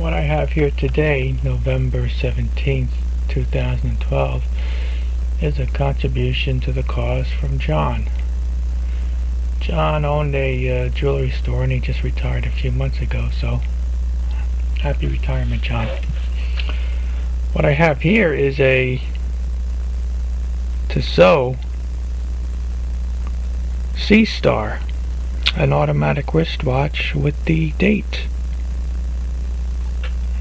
What I have here today, November 17th, 2012, is a contribution to the cause from John. John owned a jewelry store and he just retired a few months ago, so happy retirement, John. What I have here is a Tissot Seastar, an automatic wristwatch with the date.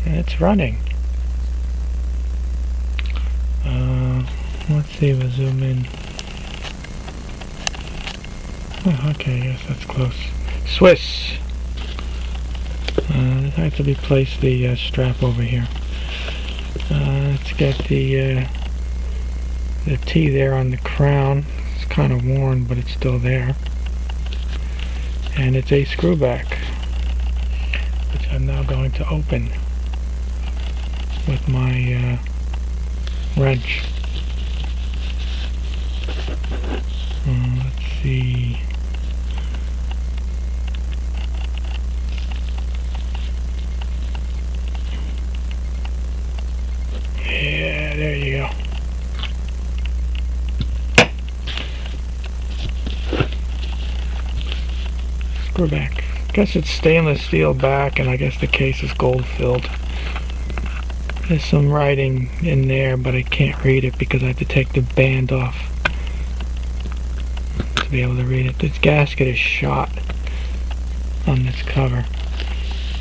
And it's running. Let's see, we'll zoom in. Oh, okay, yes, that's close. Swiss. I have to replace the strap over here. Let's get the T there on the crown. It's kind of worn, but it's still there. And it's a screw back, which I'm now going to open with my wrench. Let's see. Yeah, there you go. Screw back. Guess it's stainless steel back, and I guess the case is gold filled. There's some writing in there, but I can't read it because I have to take the band off to be able to read it. This gasket is shot on this cover.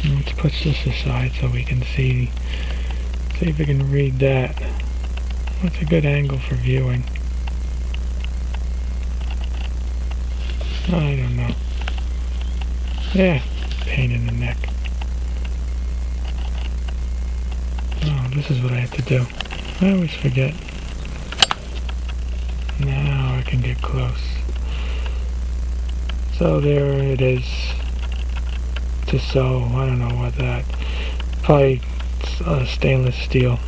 Let's put this aside so we can see if we can read that. What's a good angle for viewing? I don't know. Yeah, pain in the neck. Oh, this is what I have to do. I always forget. Now I can get close. So there it is. Tissot, I don't know what that. Probably stainless steel.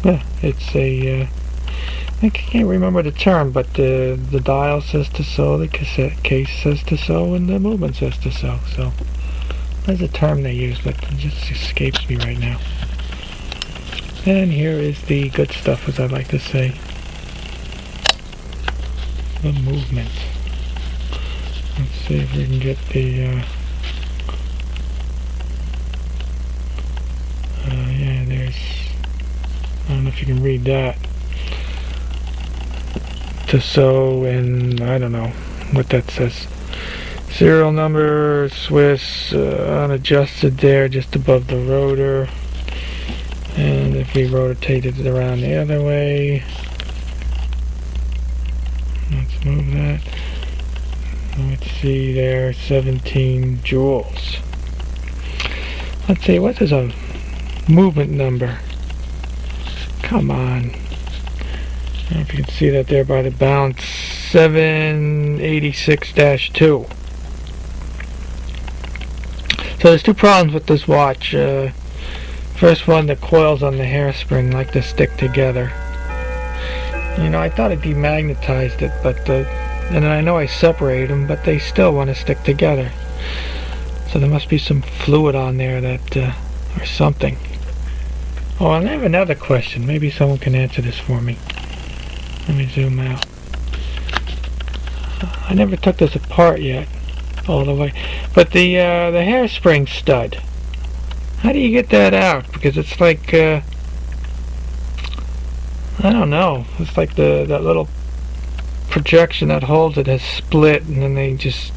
Yeah, it's a. I can't remember the term, but the dial says Tissot, the cassette case says Tissot, and the movement says Tissot. So there's a term they use, but it just escapes me right now. And here is the good stuff, as I like to say. The movement. Let's see if we can get the yeah, there's, I don't know if you can read that. Tissot, and I don't know what that says. Serial number, Swiss, unadjusted there, just above the rotor. And if we rotate it around the other way, let's move that. Let's see there, 17 joules. Let's see, what is a movement number? Come on. I don't know if you can see that there by the bounce. 786-2. So there's two problems with this watch. First one, the coils on the hairspring like to stick together. You know, I thought I demagnetized it, but and then I know I separated them, but they still want to stick together. So there must be some fluid on there that, or something. Oh, and I have another question. Maybe someone can answer this for me. Let me zoom out. I never took this apart yet, all the way. But the hairspring stud, how do you get that out? Because it's like, I don't know. It's like that little projection that holds it has split, and then they just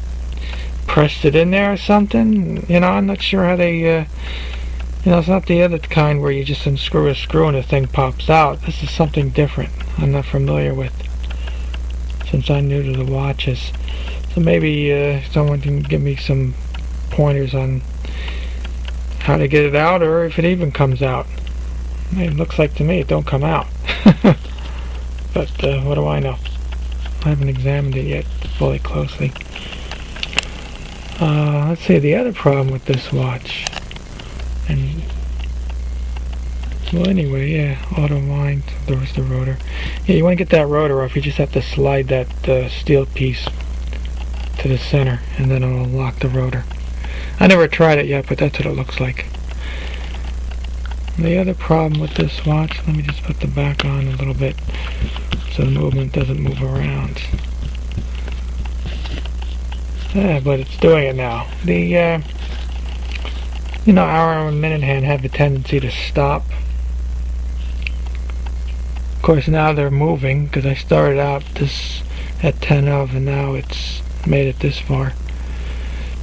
pressed it in there or something. You know, I'm not sure how they, you know, it's not the other kind where you just unscrew a screw and the thing pops out. This is something different I'm not familiar with, since I'm new to the watches. So maybe someone can give me some pointers on how to get it out, or if it even comes out. It looks like to me it don't come out. But what do I know? I haven't examined it yet fully closely. Let's see, the other problem with this watch, and well, anyway, yeah, auto wind. There's the rotor. Yeah, you want to get that rotor off. You just have to slide that steel piece to the center, and then it'll lock the rotor. I never tried it yet, but that's what it looks like. The other problem with this watch, let me just put the back on a little bit so the movement doesn't move around. Yeah, but it's doing it now. The hour and minute hand have a tendency to stop. Of course, now they're moving because I started out this at 10 of, and now it's made it this far.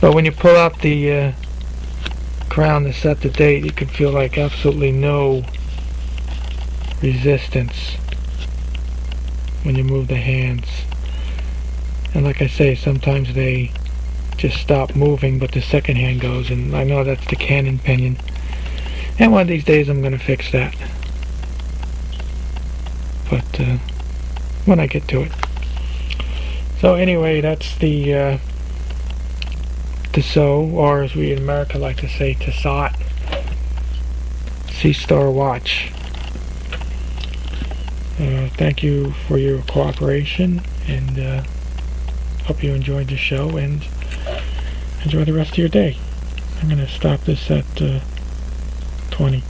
But when you pull out the crown to set the date, you can feel like absolutely no resistance when you move the hands. And like I say, sometimes they just stop moving, but the second hand goes, and I know that's the Canon pinion. And one of these days I'm going to fix that. But when I get to it. So anyway, that's the Tissot, or as we in America like to say, Tissot Seastar watch. Thank you for your cooperation, and hope you enjoyed the show, and enjoy the rest of your day. I'm going to stop this at 20.